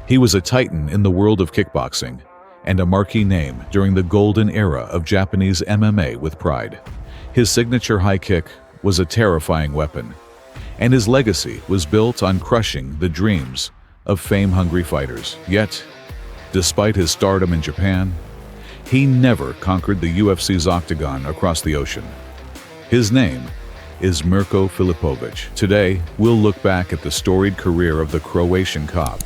He was a titan in the world of kickboxing and a marquee name during the golden era of Japanese MMA with pride. His signature high kick was a terrifying weapon, and his legacy was built on crushing the dreams of fame-hungry fighters. Yet, despite his stardom in Japan, he never conquered the UFC's octagon across the ocean. His name is Mirko Filipović. Today, we'll look back at the storied career of the Croatian cop,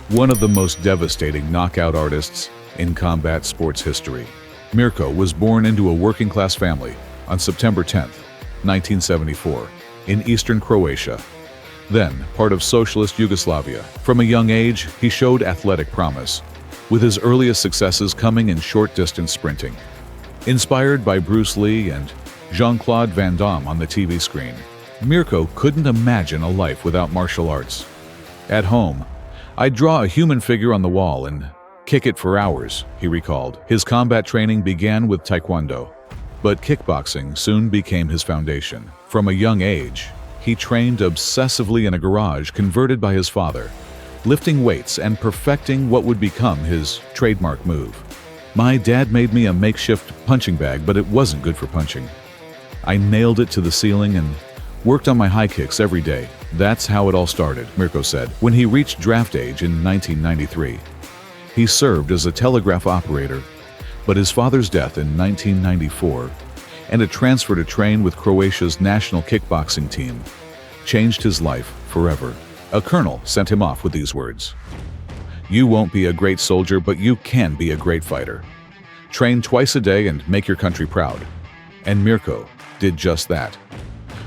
one of the most devastating knockout artists in combat sports history. Mirko was born into a working-class family on September 10, 1974, in eastern Croatia, then part of socialist Yugoslavia. From a young age, he showed athletic promise, with his earliest successes coming in short-distance sprinting. Inspired by Bruce Lee and Jean-Claude Van Damme on the TV screen, Mirko couldn't imagine a life without martial arts. At home, "I'd draw a human figure on the wall and kick it for hours," he recalled. His combat training began with Taekwondo, but kickboxing soon became his foundation. From a young age, he trained obsessively in a garage converted by his father, lifting weights and perfecting what would become his trademark move. "My dad made me a makeshift punching bag, but it wasn't good for punching. I nailed it to the ceiling and worked on my high kicks every day. That's how it all started," Mirko said. When he reached draft age in 1993, he served as a telegraph operator, but his father's death in 1994 and a transfer to train with Croatia's national kickboxing team changed his life forever. A colonel sent him off with these words: "You won't be a great soldier, but you can be a great fighter. Train twice a day and make your country proud." And Mirko did just that.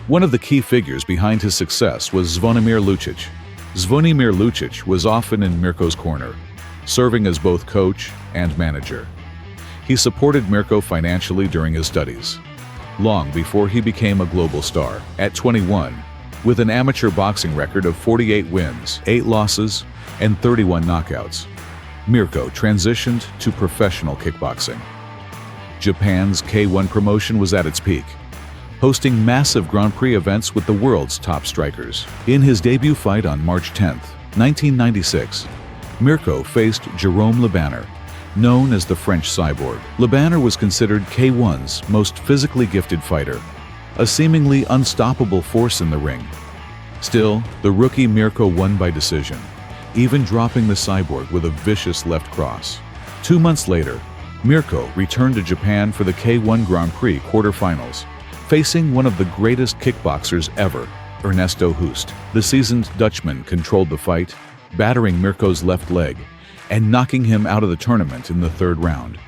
One of the key figures behind his success was Zvonimir Lucic. Zvonimir Lucic was often in Mirko's corner, serving as both coach and manager. He supported Mirko financially during his studies, long before he became a global star. At 21, with an amateur boxing record of 48 wins, 8 losses, and 31 knockouts, Mirko transitioned to professional kickboxing. Japan's K1 promotion was at its peak, hosting massive Grand Prix events with the world's top strikers. In his debut fight on March 10, 1996, Mirko faced Jérôme Le Banner, known as the French Cyborg. Le Banner was considered K1's most physically gifted fighter, a seemingly unstoppable force in the ring. Still, the rookie Mirko won by decision, even dropping the Cyborg with a vicious left cross. 2 months later, Mirko returned to Japan for the K1 Grand Prix quarterfinals, facing one of the greatest kickboxers ever, Ernesto Hoost. The seasoned Dutchman controlled the fight, battering Mirko's left leg and knocking him out of the tournament in the 3rd round.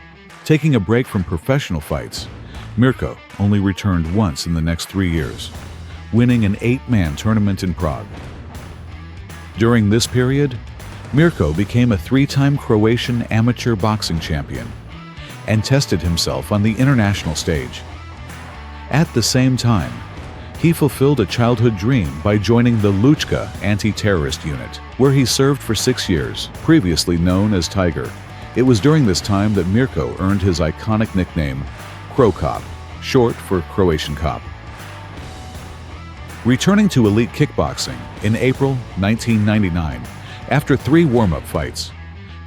Taking a break from professional fights, Mirko only returned once in the next 3 years, winning an 8-man tournament in Prague. During this period, Mirko became a 3-time Croatian amateur boxing champion and tested himself on the international stage. At the same time, he fulfilled a childhood dream by joining the Luchka anti-terrorist unit, where he served for 6 years, previously known as Tiger. It was during this time that Mirko earned his iconic nickname, Crow Cop, short for Croatian Cop. Returning to elite kickboxing in April 1999, after 3 warm-up fights,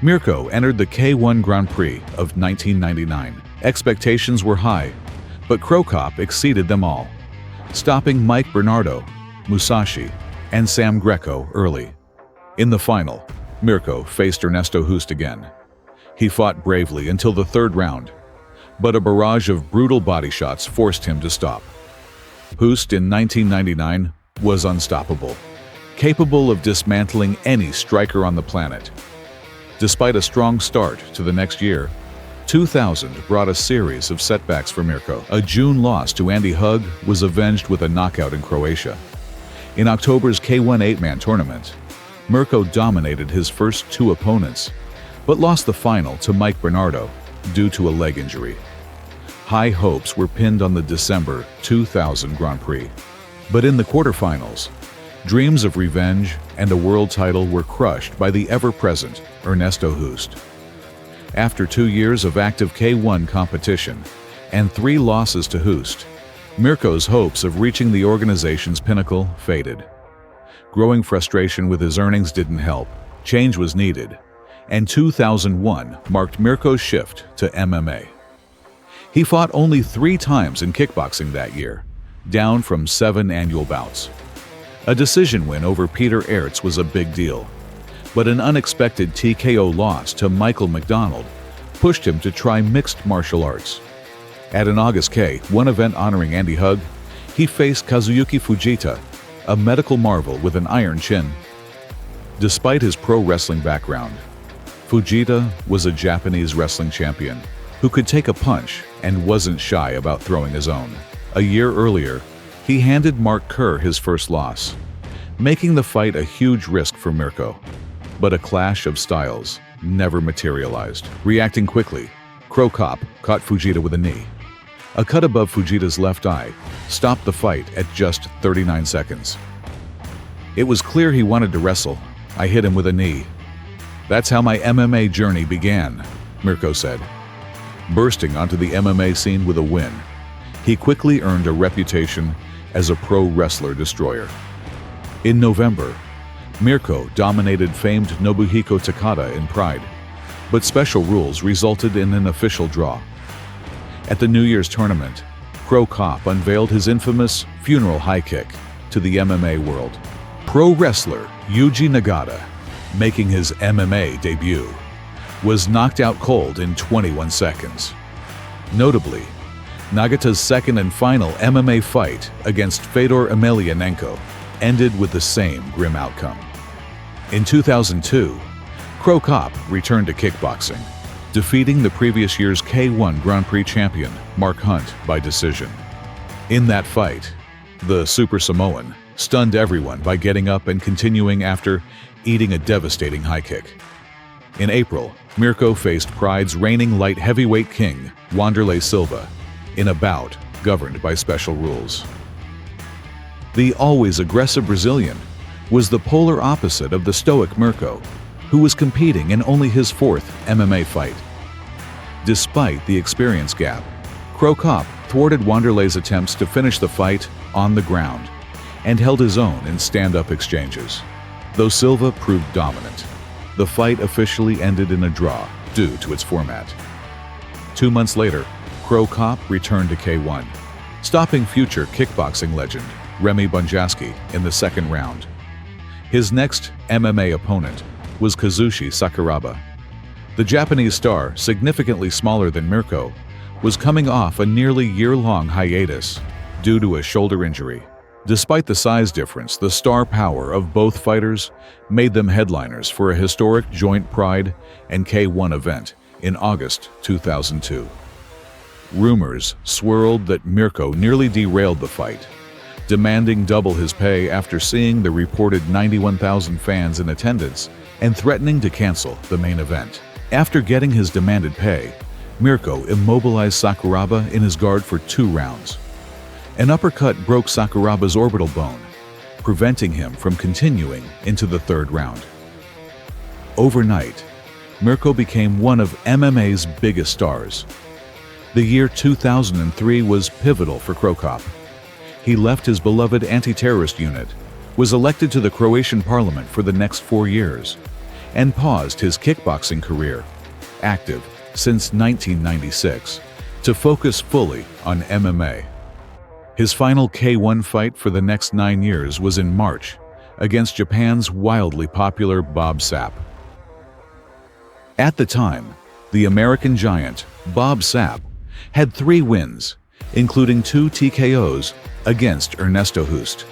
Mirko entered the K1 Grand Prix of 1999. Expectations were high, but Crow Cop exceeded them all, stopping Mike Bernardo, Musashi, and Sam Greco early. In the final, Mirko faced Ernesto Hoost again. He fought bravely until the 3rd round, but a barrage of brutal body shots forced him to stop. Hoost in 1999 was unstoppable, capable of dismantling any striker on the planet. Despite a strong start to the next year, 2000 brought a series of setbacks for Mirko. A June loss to Andy Hug was avenged with a knockout in Croatia. In October's K1 8-man tournament, Mirko dominated his first 2 opponents, but lost the final to Mike Bernardo due to a leg injury. High hopes were pinned on the December 2000 Grand Prix, but in the quarterfinals, dreams of revenge and a world title were crushed by the ever-present Ernesto Hoost. After 2 years of active K1 competition and 3 losses to Hoost, Mirko's hopes of reaching the organization's pinnacle faded. Growing frustration with his earnings didn't help, Change was needed, and 2001 marked Mirko's shift to MMA. He fought only 3 times in kickboxing that year, down from 7 annual bouts. A decision win over Peter Aerts was a big deal, but an unexpected TKO loss to Michael McDonald pushed him to try mixed martial arts. At an August K1 event honoring Andy Hug, he faced Kazuyuki Fujita, a medical marvel with an iron chin. Despite his pro wrestling background, Fujita was a Japanese wrestling champion who could take a punch and wasn't shy about throwing his own. A year earlier, he handed Mark Kerr his first loss, making the fight a huge risk for Mirko. But a clash of styles never materialized. Reacting quickly, Cro Cop caught Fujita with a knee. A cut above Fujita's left eye stopped the fight at just 39 seconds. It was clear he wanted to wrestle. I hit him with a knee. That's how my MMA journey began, Mirko said. Bursting onto the MMA scene with a win, he quickly earned a reputation as a pro wrestler destroyer. In November, Mirko dominated famed Nobuhiko Takada in Pride, but special rules resulted in an official draw. At the New Year's tournament, Cro Cop unveiled his infamous funeral high kick to the MMA world. Pro wrestler Yuji Nagata, making his MMA debut, was knocked out cold in 21 seconds. Notably, Nagata's second and final MMA fight against Fedor Emelianenko ended with the same grim outcome. In 2002, Cro Cop returned to kickboxing, defeating the previous year's K1 Grand Prix champion Mark Hunt by decision. In that fight, the Super Samoan stunned everyone by getting up and continuing after eating a devastating high kick. In April, Mirko faced Pride's reigning light heavyweight king, Wanderlei Silva, in a bout governed by special rules. The always aggressive Brazilian was the polar opposite of the stoic Mirko, who was competing in only his 4th MMA fight. Despite the experience gap, Cro Cop thwarted Wanderlei's attempts to finish the fight on the ground and held his own in stand-up exchanges. Though Silva proved dominant, the fight officially ended in a draw due to its format. 2 months later, Cro Cop returned to K1, stopping future kickboxing legend Remy Bonjasky in the 2nd round. His next MMA opponent was Kazushi Sakuraba. The Japanese star, significantly smaller than Mirko, was coming off a nearly year-long hiatus due to a shoulder injury. Despite the size difference, the star power of both fighters made them headliners for a historic joint Pride and K1 event in August 2002. Rumors swirled that Mirko nearly derailed the fight, demanding double his pay after seeing the reported 91,000 fans in attendance and threatening to cancel the main event. After getting his demanded pay, Mirko immobilized Sakuraba in his guard for 2 rounds. An uppercut broke Sakuraba's orbital bone, preventing him from continuing into the 3rd round. Overnight, Mirko became one of MMA's biggest stars. The year 2003 was pivotal for Cro Cop. He left his beloved anti-terrorist unit, was elected to the Croatian parliament for the next 4 years, and paused his kickboxing career, active since 1996, to focus fully on MMA. His final K1 fight for the next 9 years was in March against Japan's wildly popular Bob Sapp. At the time, the American giant, Bob Sapp, had 3 wins, including 2 TKOs against Ernesto Hoost.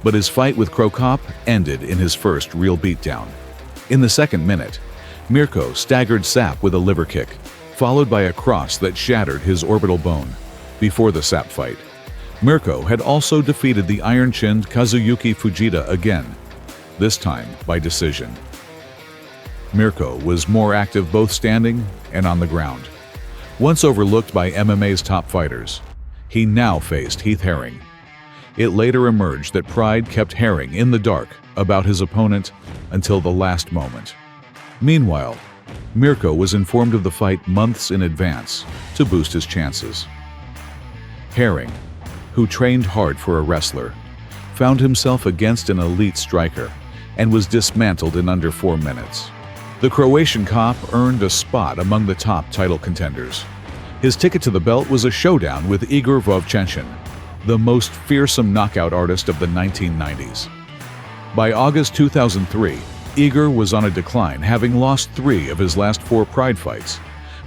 But his fight with Cro Cop ended in his first real beatdown. In the 2nd minute, Mirko staggered Sapp with a liver kick, followed by a cross that shattered his orbital bone. Before the Sapp fight, Mirko had also defeated the iron-chinned Kazuyuki Fujita again, this time by decision. Mirko was more active both standing and on the ground. Once overlooked by MMA's top fighters, he now faced Heath Herring. It later emerged that Pride kept Herring in the dark about his opponent until the last moment. Meanwhile, Mirko was informed of the fight months in advance to boost his chances. Herring, who trained hard for a wrestler, found himself against an elite striker and was dismantled in under 4 minutes. The Croatian cop earned a spot among the top title contenders. His ticket to the belt was a showdown with Igor Vovchanchyn, the most fearsome knockout artist of the 1990s. By August 2003, Igor was on a decline, having lost 3 of his last 4 Pride fights,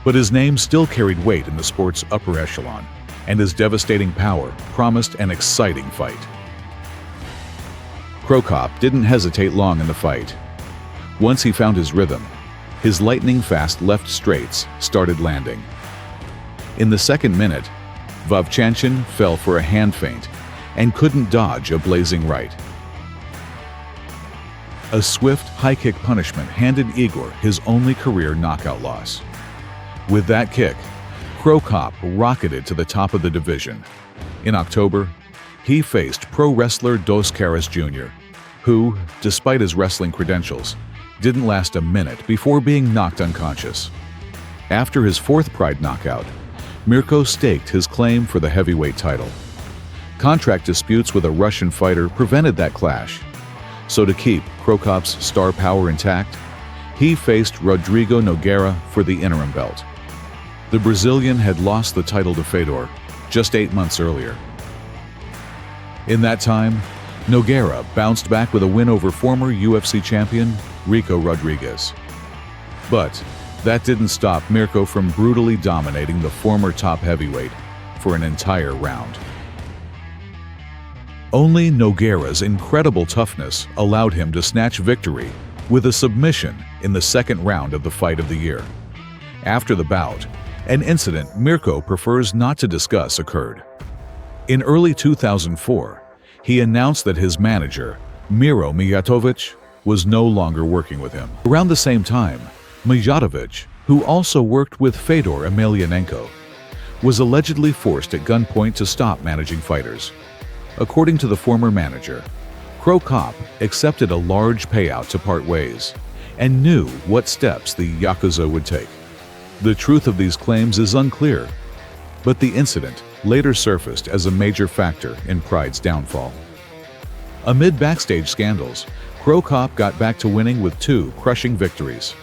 but his name still carried weight in the sport's upper echelon, and his devastating power promised an exciting fight. Cro Cop didn't hesitate long in the fight. Once he found his rhythm, his lightning-fast left straights started landing. In the second minute, Vovchanchyn fell for a hand feint and couldn't dodge a blazing right. A swift high-kick punishment handed Igor his only career knockout loss. With that kick, Cro Cop rocketed to the top of the division. In October, he faced pro wrestler Dos Caras Jr., who, despite his wrestling credentials, didn't last a minute before being knocked unconscious. After his 4th Pride knockout, Mirko staked his claim for the heavyweight title. Contract disputes with a Russian fighter prevented that clash, so to keep Cro Cop's star power intact, he faced Rodrigo Nogueira for the interim belt. The Brazilian had lost the title to Fedor just 8 months earlier. In that time, Nogueira bounced back with a win over former UFC champion Rico Rodriguez. But that didn't stop Mirko from brutally dominating the former top heavyweight for an entire round. Only Nogueira's incredible toughness allowed him to snatch victory with a submission in the second round of the fight of the year. After the bout, an incident Mirko prefers not to discuss occurred. In early 2004, he announced that his manager, Miro Mijatović, was no longer working with him. Around the same time, Mijatović, who also worked with Fedor Emelianenko, was allegedly forced at gunpoint to stop managing fighters. According to the former manager, Cro Cop accepted a large payout to part ways and knew what steps the Yakuza would take. The truth of these claims is unclear, but the incident later surfaced as a major factor in Pride's downfall. Amid backstage scandals, Cro Cop got back to winning with 2 crushing victories.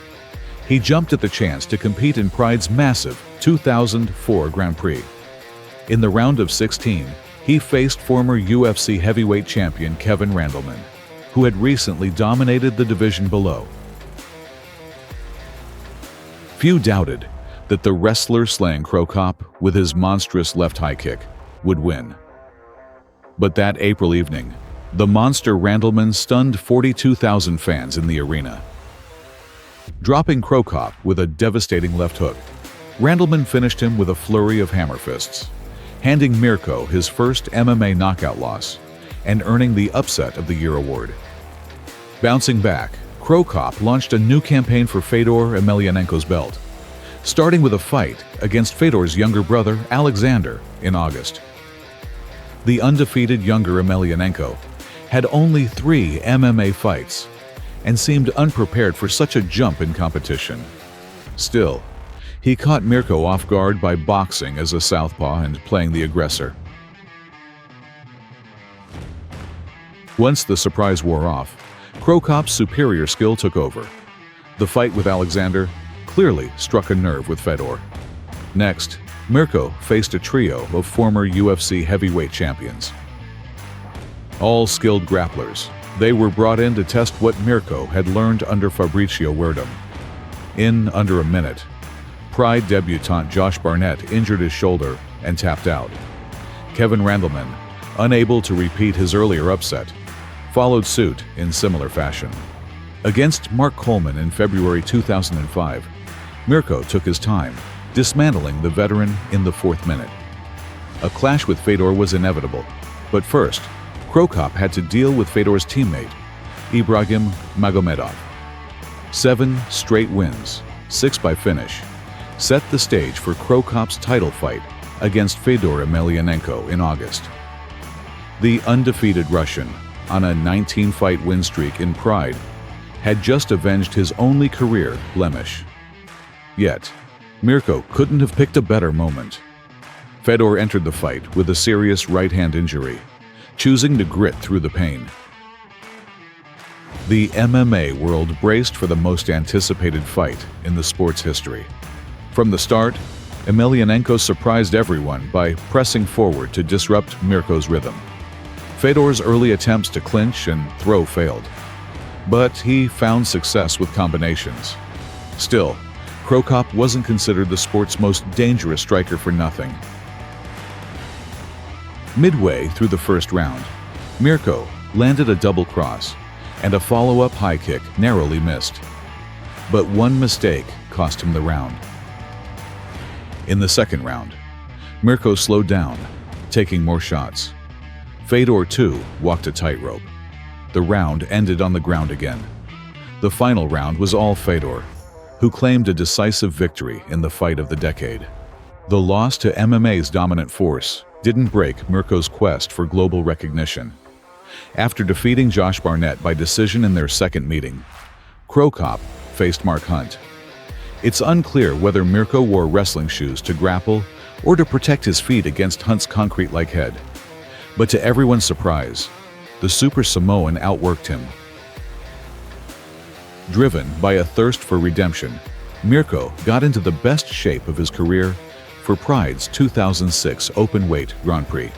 He jumped at the chance to compete in Pride's massive 2004 Grand Prix. In the round of 16, he faced former UFC heavyweight champion Kevin Randleman, who had recently dominated the division below. Few doubted that the wrestler slaying Cro Cop with his monstrous left high kick would win. But that April evening, the monster Randleman stunned 42,000 fans in the arena. Dropping Cro Cop with a devastating left hook, Randleman finished him with a flurry of hammer fists, handing Mirko his first MMA knockout loss and earning the Upset of the Year award. Bouncing back, Cro Cop launched a new campaign for Fedor Emelianenko's belt, starting with a fight against Fedor's younger brother Alexander in August. The undefeated younger Emelianenko had only 3 MMA fights and seemed unprepared for such a jump in competition. Still, he caught Mirko off guard by boxing as a southpaw and playing the aggressor. Once the surprise wore off, Cro Cop's superior skill took over. The fight with Alexander clearly struck a nerve with Fedor. Next, Mirko faced a trio of former UFC heavyweight champions. All skilled grapplers, they were brought in to test what Mirko had learned under Fabricio Werdum. In under a minute, Pride debutant Josh Barnett injured his shoulder and tapped out. Kevin Randleman, unable to repeat his earlier upset, followed suit in similar fashion. Against Mark Coleman in February 2005, Mirko took his time, dismantling the veteran in the 4th minute. A clash with Fedor was inevitable, but first, Cro Cop had to deal with Fedor's teammate, Ibrahim Magomedov. 7 straight wins, 6 by finish, set the stage for Cro Cop's title fight against Fedor Emelianenko in August. The undefeated Russian, on a 19-fight win streak in Pride, had just avenged his only career blemish. Yet, Mirko couldn't have picked a better moment. Fedor entered the fight with a serious right-hand injury, choosing to grit through the pain. The MMA world braced for the most anticipated fight in the sport's history. From the start, Emelianenko surprised everyone by pressing forward to disrupt Mirko's rhythm. Fedor's early attempts to clinch and throw failed, but he found success with combinations. Still, Cro Cop wasn't considered the sport's most dangerous striker for nothing. Midway through the first round, Mirko landed a double cross, and a follow-up high kick narrowly missed. But one mistake cost him the round. In the second round, Mirko slowed down, taking more shots. Fedor, too, walked a tightrope. The round ended on the ground again. The final round was all Fedor, who claimed a decisive victory in the fight of the decade. The loss to MMA's dominant force didn't break Mirko's quest for global recognition. After defeating Josh Barnett by decision in their second meeting, Cro Cop faced Mark Hunt. It's unclear whether Mirko wore wrestling shoes to grapple or to protect his feet against Hunt's concrete-like head. But to everyone's surprise, the Super Samoan outworked him. Driven by a thirst for redemption, Mirko got into the best shape of his career for Pride's 2006 Openweight Grand Prix.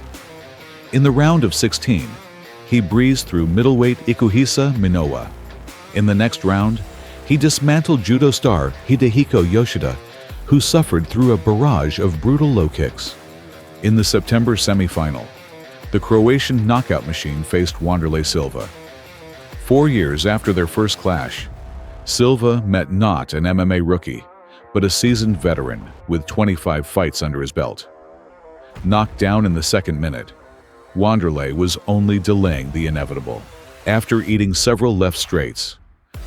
In the round of 16, he breezed through middleweight Ikuhisa Minowa. In the next round, he dismantled judo star Hidehiko Yoshida, who suffered through a barrage of brutal low kicks. In the September semi-final, the Croatian knockout machine faced Wanderlei Silva. 4 years after their first clash, Silva met not an MMA rookie, but a seasoned veteran with 25 fights under his belt. Knocked down in the second minute, Wanderlei was only delaying the inevitable. After eating several left straights,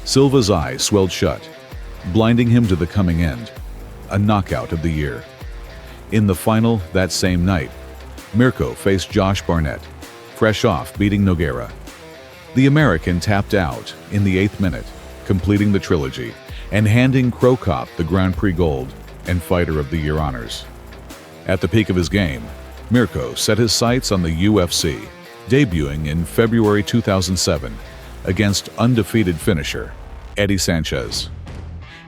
Silva's eyes swelled shut, blinding him to the coming end, a knockout of the year. In the final that same night, Mirko faced Josh Barnett, fresh off beating Nogueira. The American tapped out in the 8th minute, completing the trilogy and handing Cro Cop the Grand Prix Gold and Fighter of the Year honors. At the peak of his game, Mirko set his sights on the UFC, debuting in February 2007 against undefeated finisher Eddie Sanchez.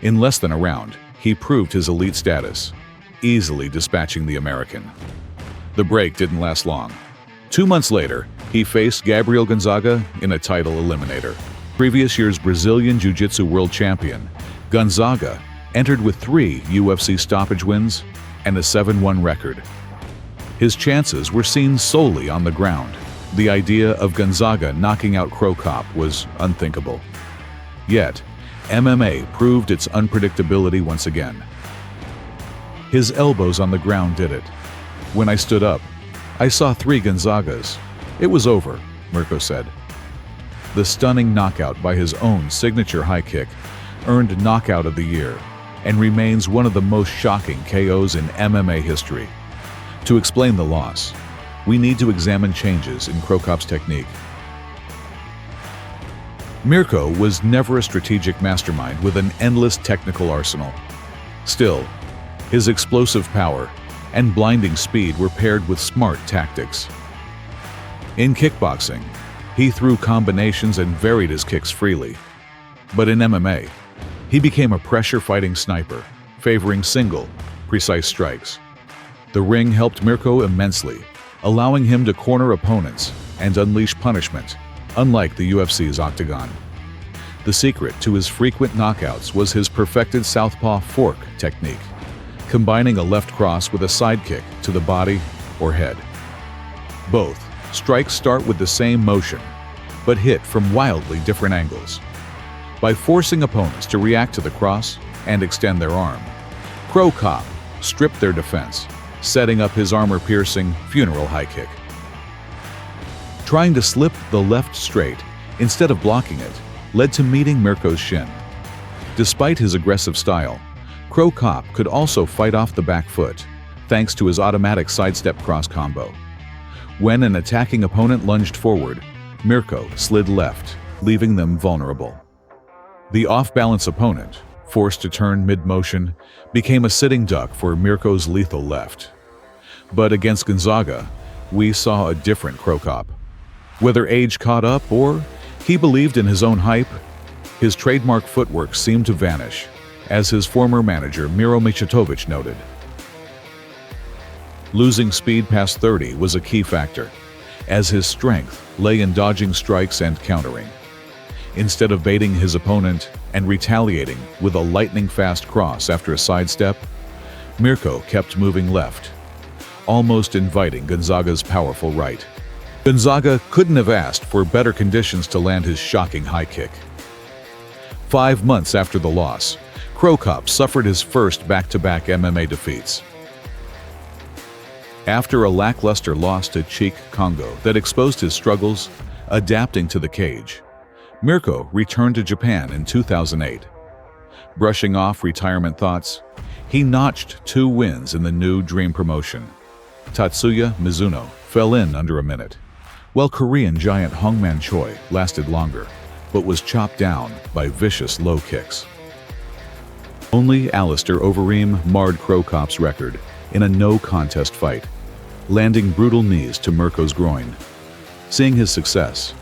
In less than a round, he proved his elite status, easily dispatching the American. The break didn't last long. 2 months later, he faced Gabriel Gonzaga in a title eliminator. Previous year's Brazilian Jiu-Jitsu world champion, Gonzaga entered with 3 UFC stoppage wins and a 7-1 record. His chances were seen solely on the ground. The idea of Gonzaga knocking out Cro Cop was unthinkable. Yet, MMA proved its unpredictability once again. His elbows on the ground did it. When I stood up, I saw 3 Gonzagas. It was over, Mirko said. The stunning knockout by his own signature high kick earned Knockout of the Year and remains one of the most shocking KOs in MMA history. To explain the loss, we need to examine changes in Cro Cop's technique. Mirko was never a strategic mastermind with an endless technical arsenal. Still, his explosive power and blinding speed were paired with smart tactics. In kickboxing, he threw combinations and varied his kicks freely. But in MMA, he became a pressure-fighting sniper, favoring single, precise strikes. The ring helped Mirko immensely, allowing him to corner opponents and unleash punishment, unlike the UFC's octagon. The secret to his frequent knockouts was his perfected southpaw fork technique, combining a left cross with a side kick to the body or head. Both strikes start with the same motion, but hit from wildly different angles. By forcing opponents to react to the cross and extend their arm, Cro Cop stripped their defense, setting up his armor-piercing funeral high kick. Trying to slip the left straight instead of blocking it led to meeting Mirko's shin. Despite his aggressive style, Cro Cop could also fight off the back foot, thanks to his automatic sidestep cross combo. When an attacking opponent lunged forward, Mirko slid left, leaving them vulnerable. The off-balance opponent, forced to turn mid-motion, became a sitting duck for Mirko's lethal left. But against Gonzaga, we saw a different Cro Cop. Whether age caught up or He believed in his own hype. His trademark footwork seemed to vanish, as his former manager Mirko noted. Losing speed past 30 was a key factor, as his strength lay in dodging strikes and countering. Instead of baiting his opponent and retaliating with a lightning-fast cross after a sidestep, Mirko kept moving left, almost inviting Gonzaga's powerful right. Gonzaga couldn't have asked for better conditions to land his shocking high kick. 5 months after the loss, Cro Cop suffered his first back-to-back MMA defeats. After a lackluster loss to Cheek Congo that exposed his struggles adapting to the cage, Mirko returned to Japan in 2008. Brushing off retirement thoughts, he notched 2 wins in the new dream promotion. Tatsuya Mizuno fell in under a minute, while Korean giant Hongman Choi lasted longer, but was chopped down by vicious low kicks. Only Alistair Overeem marred Cro Cop's record in a no-contest fight, landing brutal knees to Mirko's groin. Seeing his success,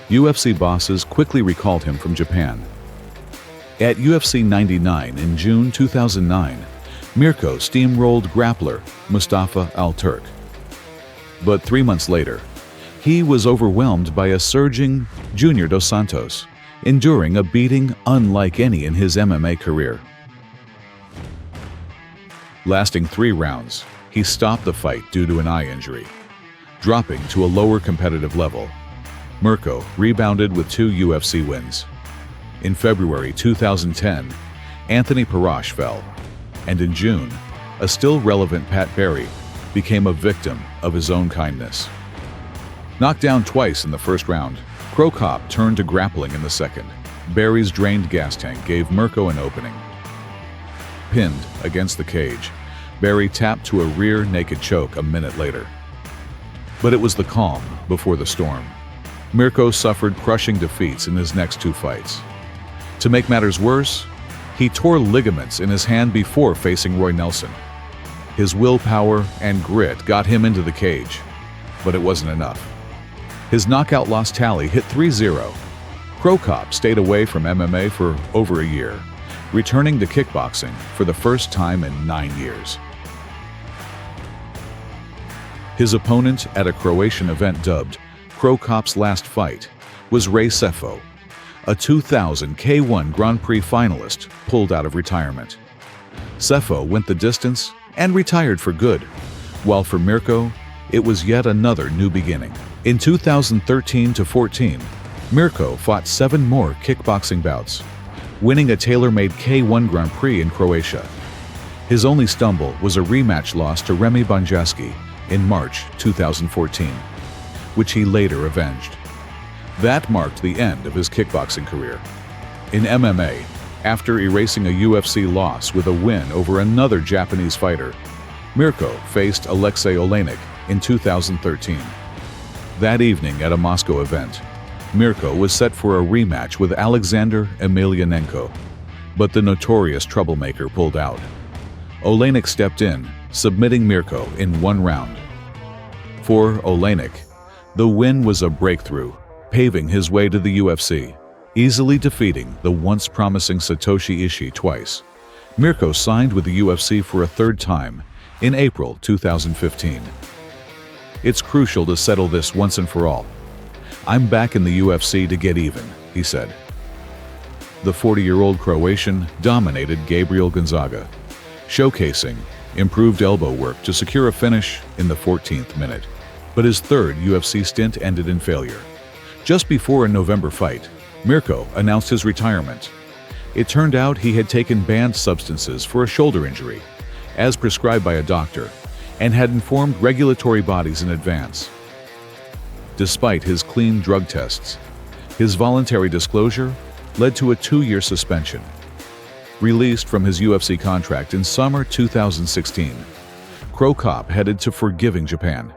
UFC bosses quickly recalled him from Japan. At UFC 99 in June 2009, Mirko steamrolled grappler Mustafa Al-Turk. But 3 months later, he was overwhelmed by a surging Junior Dos Santos, enduring a beating unlike any in his MMA career. Lasting 3 rounds, he stopped the fight due to an eye injury. Dropping to a lower competitive level, Mirko rebounded with 2 UFC wins. In February 2010, Anthony Parash fell, and in June, a still relevant Pat Barry became a victim of his own kindness. Knocked down twice in the first round, Cro Cop turned to grappling in the second. Barry's drained gas tank gave Mirko an opening. Pinned against the cage, Barry tapped to a rear naked choke a minute later. But it was the calm before the storm. Mirko suffered crushing defeats in his next 2 fights. To make matters worse, he tore ligaments in his hand before facing Roy Nelson. His willpower and grit got him into the cage, but it wasn't enough. His knockout loss tally hit 3-0. Cro Cop stayed away from MMA for over a year, returning to kickboxing for the first time in 9 years. His opponent at a Croatian event dubbed Cro Cop's last fight was Ray Sefo, a 2000 K1 Grand Prix finalist pulled out of retirement. Sefo went the distance and retired for good, while for Mirko, it was yet another new beginning. In 2013-14, Mirko fought 7 more kickboxing bouts, winning a tailor-made K1 Grand Prix in Croatia. His only stumble was a rematch loss to Remy Bonjasky in March 2014, which he later avenged. That marked the end of his kickboxing career. In MMA, after erasing a UFC loss with a win over another Japanese fighter, Mirko faced Alexei Oleinik in 2013. That evening at a Moscow event, Mirko was set for a rematch with Alexander Emelianenko, but the notorious troublemaker pulled out. Oleinik stepped in, submitting Mirko in 1 round. For Oleinik, the win was a breakthrough, paving his way to the UFC. Easily defeating the once promising Satoshi Ishii twice, Mirko signed with the UFC for a 3rd time in April 2015. "It's crucial to settle this once and for all. I'm back in the UFC to get even," he said. The 40-year-old Croatian dominated Gabriel Gonzaga, showcasing improved elbow work to secure a finish in the 14th minute. But his 3rd UFC stint ended in failure. Just before a November fight, Mirko announced his retirement. It turned out he had taken banned substances for a shoulder injury, as prescribed by a doctor, and had informed regulatory bodies in advance. Despite his clean drug tests, his voluntary disclosure led to a 2-year suspension. Released from his UFC contract in summer 2016, Cro Cop headed to forgiving Japan.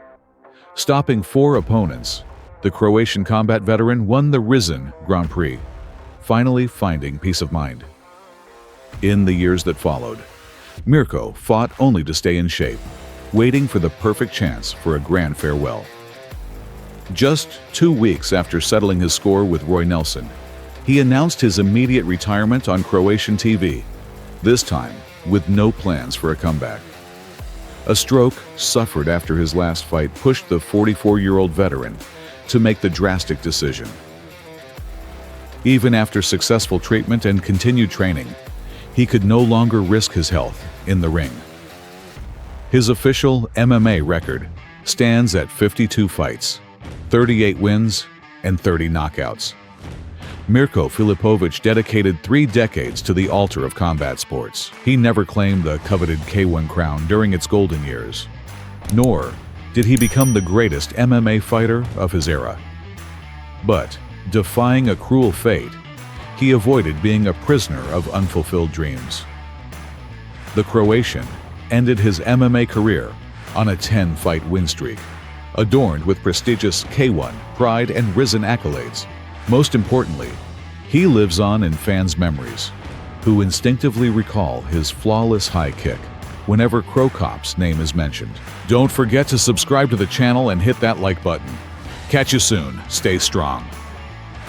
Stopping 4 opponents, the Croatian combat veteran won the Rizin Grand Prix, finally finding peace of mind. In the years that followed, Mirko fought only to stay in shape, waiting for the perfect chance for a grand farewell. Just 2 weeks after settling his score with Roy Nelson, he announced his immediate retirement on Croatian TV, this time with no plans for a comeback. A stroke suffered after his last fight pushed the 44-year-old veteran to make the drastic decision. Even after successful treatment and continued training, he could no longer risk his health in the ring. His official MMA record stands at 52 fights, 38 wins, and 30 knockouts. Mirko Filipović dedicated 3 decades to the altar of combat sports. He never claimed the coveted K1 crown during its golden years, nor did he become the greatest MMA fighter of his era. But, defying a cruel fate, he avoided being a prisoner of unfulfilled dreams. The Croatian ended his MMA career on a 10-fight win streak, adorned with prestigious K1, Pride, and Risen accolades. Most importantly, he lives on in fans' memories, who instinctively recall his flawless high kick whenever Cro Cop's name is mentioned. Don't forget to subscribe to the channel and hit that like button. Catch you soon. Stay strong.